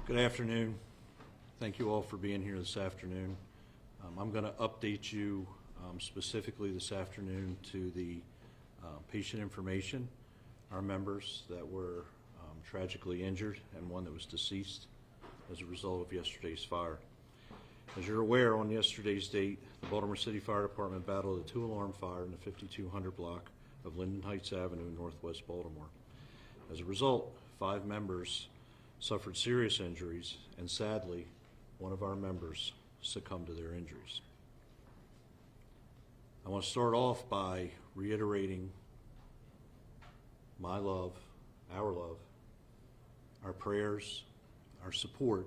Good afternoon. Thank you all for being here this afternoon. I'm going to update you specifically this afternoon to the patient information, our members that were tragically injured and one that was deceased as a result of yesterday's fire. As you're aware, on yesterday's date, the Baltimore City Fire Department battled a 2-alarm fire in the 5200 block of Linden Heights Avenue in Northwest Baltimore. As a result, 5 members suffered serious injuries, and sadly, one of our members succumbed to their injuries. I want to start off by reiterating my love, our prayers, our support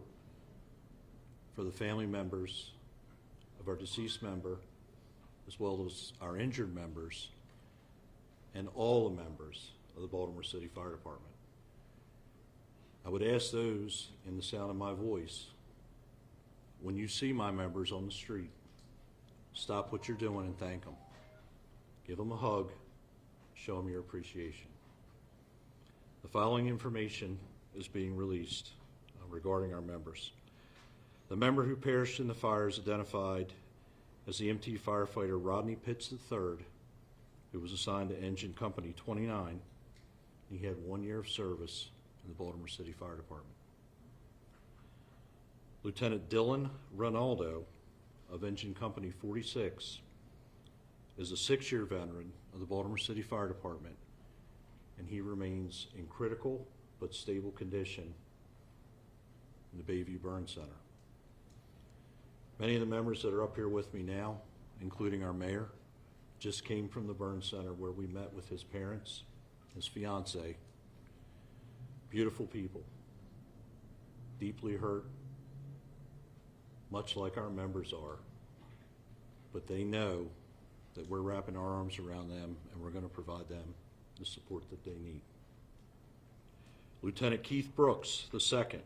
for the family members of our deceased member, as well as our injured members, and all the members of the Baltimore City Fire Department. I would ask those in the sound of my voice, when you see my members on the street, stop what you're doing and thank them. Give them a hug, show them your appreciation. The following information is being released regarding our members. The member who perished in the fire is identified as the EMT firefighter Rodney Pitts III, who was assigned to Engine Company 29. He had 1 year of service in the Baltimore City Fire Department. Lieutenant Dylan Ronaldo of Engine Company 46 is a 6-year veteran of the Baltimore City Fire Department, and he remains in critical but stable condition in the Bayview Burn Center. Many of the members that are up here with me now, including our mayor, just came from the burn center where we met with his parents, his fiance. Beautiful people, deeply hurt, much like our members are, but they know that we're wrapping our arms around them and we're going to provide them the support that they need. Lieutenant Keith Brooks II,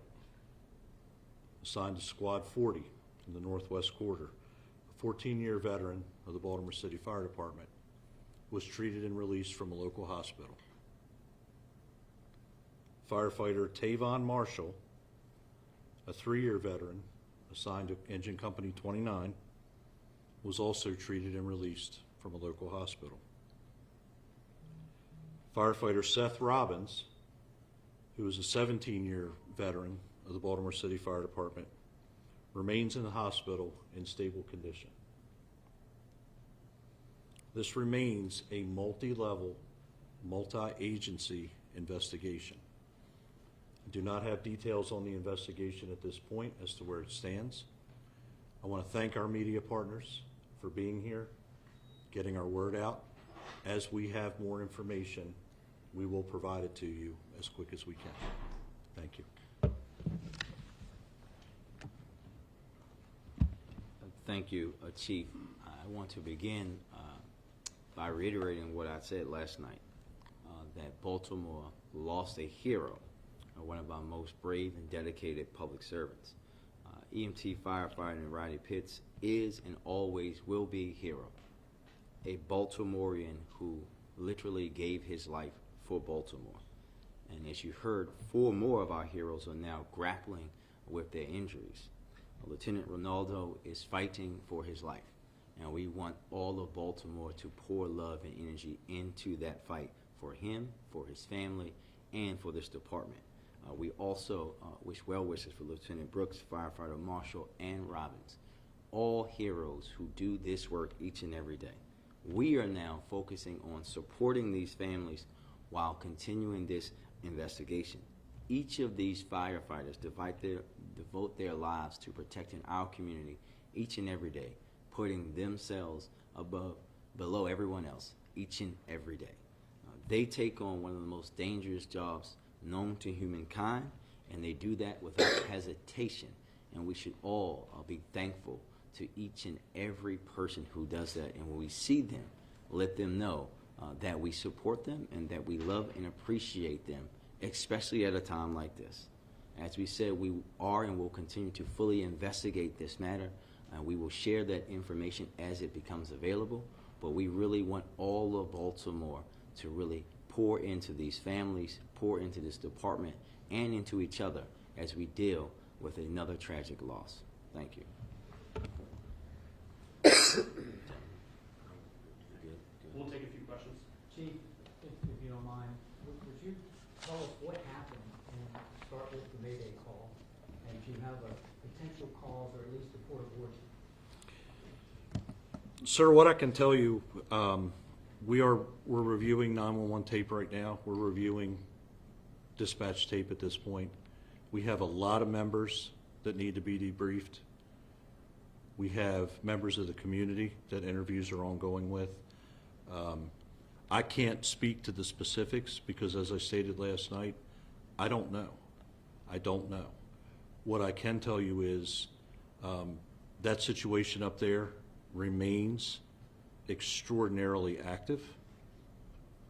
assigned to Squad 40 in the Northwest Quarter, a 14-year veteran of the Baltimore City Fire Department, was treated and released from a local hospital. Firefighter Tavon Marshall, a 3-year veteran assigned to Engine Company 29, was also treated and released from a local hospital. Firefighter Seth Robbins, who is a 17-year veteran of the Baltimore City Fire Department, remains in the hospital in stable condition. This remains a multi-level, multi-agency investigation. I do not have details on the investigation at this point as to where it stands. I want to thank our media partners for being here, getting our word out. As we have more information, we will provide it to you as quick as we can. Thank you. Thank you, Chief. I want to begin by reiterating what I said last night, that Baltimore lost a hero, one of our most brave and dedicated public servants. EMT firefighter Rodney Pitts is and always will be a hero, a Baltimorean who literally gave his life for Baltimore. And as you heard, 4 more of our heroes are now grappling with their injuries. Lieutenant Ronaldo is fighting for his life, and we want all of Baltimore to pour love and energy into that fight for him, for his family, and for this department. We also wish well wishes for Lieutenant Brooks, Firefighter Marshall, and Robbins, all heroes who do this work each and every day. We are now focusing on supporting these families while continuing this investigation. Each of these firefighters devote their lives to protecting our community each and every day, putting themselves below everyone else each and every day. They take on one of the most dangerous jobs known to humankind, and they do that without hesitation. And we should all be thankful to each and every person who does that. And when we see them, let them know that we support them and that we love and appreciate them, especially at a time like this. As we said, we are and will continue to fully investigate this matter, and we will share that information as it becomes available. But we really want all of Baltimore to really pour into these families, pour into this department, and into each other as we deal with another tragic loss. Thank you. We'll take a few questions. Chief, if you don't mind, would you tell us what happened and start with the Mayday call? And if you have a potential cause or at least a port of origin? Sir, what I can tell you, we're reviewing 911 tape right now. We're reviewing dispatch tape at this point. We have a lot of members that need to be debriefed. We have members of the community that interviews are ongoing with. I can't speak to the specifics because, as I stated last night, I don't know. I don't know. What I can tell you is that situation up there remains extraordinarily active,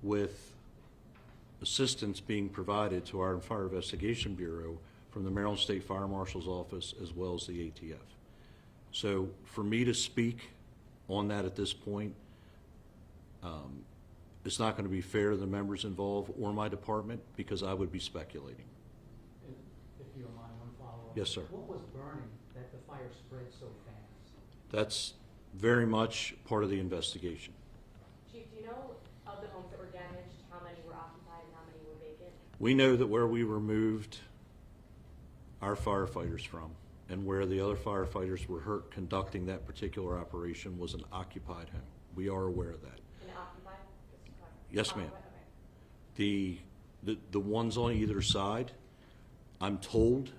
with assistance being provided to our Fire Investigation Bureau from the Maryland State Fire Marshal's Office as well as the ATF. So for me to speak on that at this point, it's not going to be fair to the members involved or my department because I would be speculating. If you don't mind, one follow-up. Yes, sir. What was burning that the fire spread so fast? That's very much part of the investigation. Chief, do you know of the homes that were damaged, how many were occupied and how many were vacant? We know that where we removed our firefighters from and where the other firefighters were hurt conducting that particular operation was an occupied home. We are aware of that. An occupied? Yes, ma'am. Okay. The ones on either side, I'm told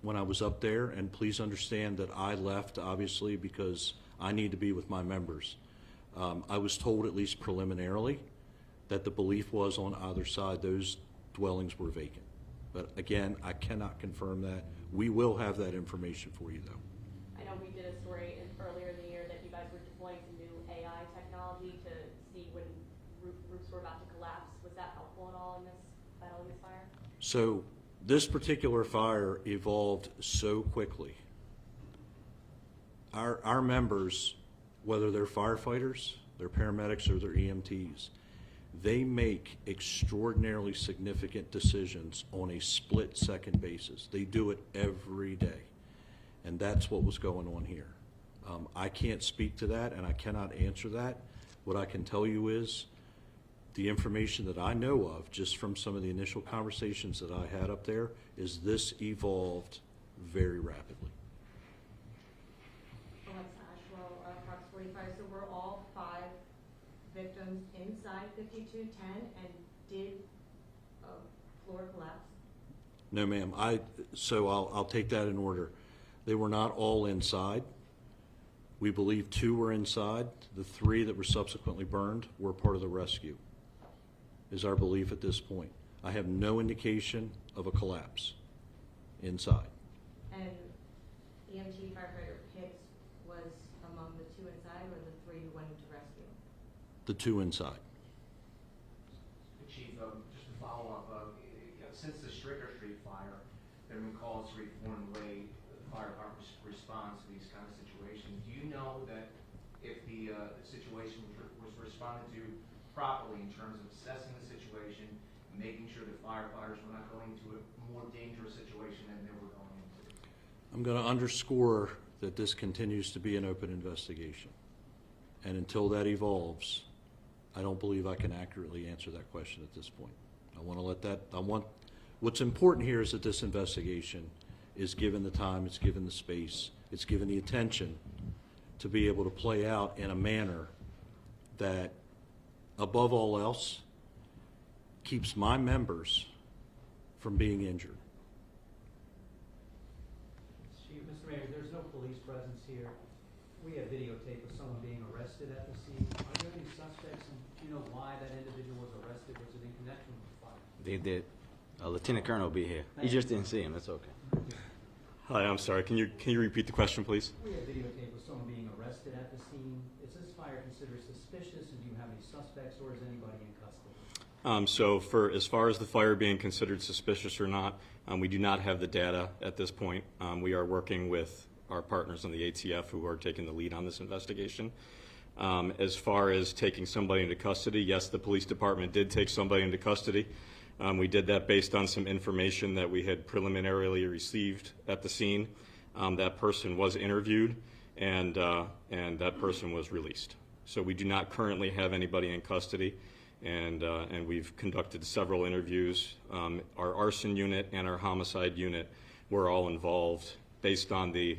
when I was up there, and please understand that I left obviously because I need to be with my members. I was told, at least preliminarily, that the belief was on either side those dwellings were vacant. But again, I cannot confirm that. We will have that information for you though. I know we did a story earlier in the year that you guys were deploying some new AI technology to see when roofs were about to collapse. Was that helpful at all in this battle in this fire? So this particular fire evolved so quickly. Our members, whether they're firefighters, they're paramedics, or they're EMTs, they make extraordinarily significant decisions on a split-second basis. They do it every day, and that's what was going on here. I can't speak to that, and I cannot answer that. What I can tell you is the information that I know of, just from some of the initial conversations that I had up there, is this evolved very rapidly. Alexa Ashwell, Fox 45. So were all 5 victims inside 5210, and did floor collapse? No, ma'am. So I'll take that in order. They were not all inside. We believe 2 were inside. The 3 that were subsequently burned were part of the rescue, is our belief at this point. I have no indication of a collapse inside. And EMT firefighter Pitts was among the 2 inside, or the 3 who went into rescue? The 2 inside. Chief, just to follow up, since the Stricker Street fire, there have been calls to reform the way the fire department responds to these kind of situations. Do you know that if the situation was responded to properly in terms of assessing the situation, making sure that firefighters were not going into a more dangerous situation than they were going into? I'm going to underscore that this continues to be an open investigation. And until that evolves, I don't believe I can accurately answer that question at this point. What's important here is that this investigation is given the time, it's given the space, it's given the attention to be able to play out in a manner that, above all else, keeps my members from being injured. Chief, Mr. Mayor, there's no police presence here. We have videotape of someone being arrested at the scene. Are there any suspects, and do you know why that individual was arrested? Was it in connection with the fire? They did. Lieutenant Colonel will be here. You just didn't see him. That's okay. Hi, I'm sorry. Can you repeat the question, please? We have videotape of someone being arrested at the scene. Is this fire considered suspicious, and do you have any suspects, or is anybody in custody? So as far as the fire being considered suspicious or not, we do not have the data at this point. We are working with our partners in the ATF who are taking the lead on this investigation. As far as taking somebody into custody, yes, the police department did take somebody into custody. We did that based on some information that we had preliminarily received at the scene. That person was interviewed, and that person was released. So we do not currently have anybody in custody, and we've conducted several interviews. Our arson unit and our homicide unit were all involved based on the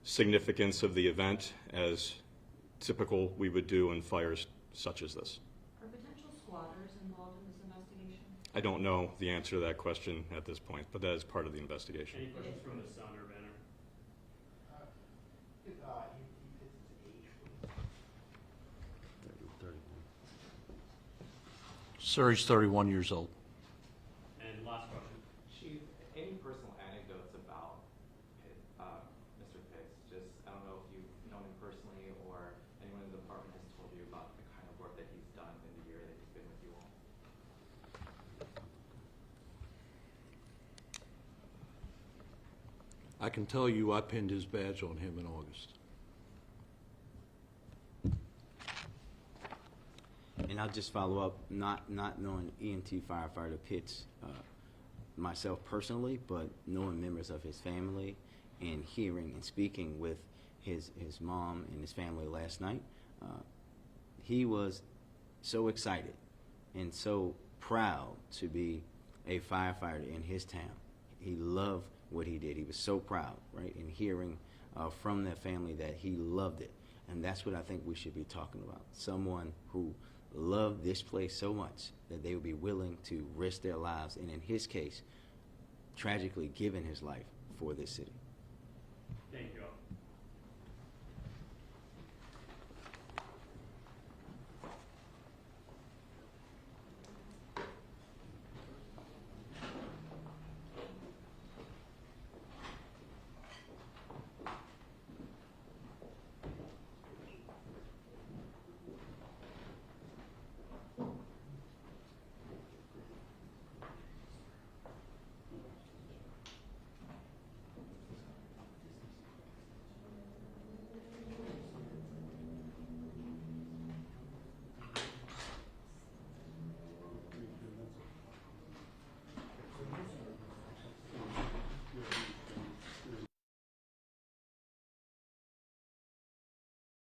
significance of the event, as typical we would do in fires such as this. Are potential squatters involved in this investigation? I don't know the answer to that question at this point, but that is part of the investigation. Any questions from the son or Benner? Sir, he's 31 years old. And last question. Chief, any personal anecdotes about Mr. Pitts? Just, I don't know if you've known him personally or anyone in the department has told you about the kind of work that he's done in the year that he's been with you all. I can tell you I pinned his badge on him in August. And I'll just follow up, not knowing EMT firefighter Pitts myself personally, but knowing members of his family and hearing and speaking with his mom and his family last night. He was so excited and so proud to be a firefighter in his town. He loved what he did. He was so proud, right? And hearing from their family that he loved it. And that's what I think we should be talking about. Someone who loved this place so much that they would be willing to risk their lives, and in his case, tragically giving his life for this city. Thank you all.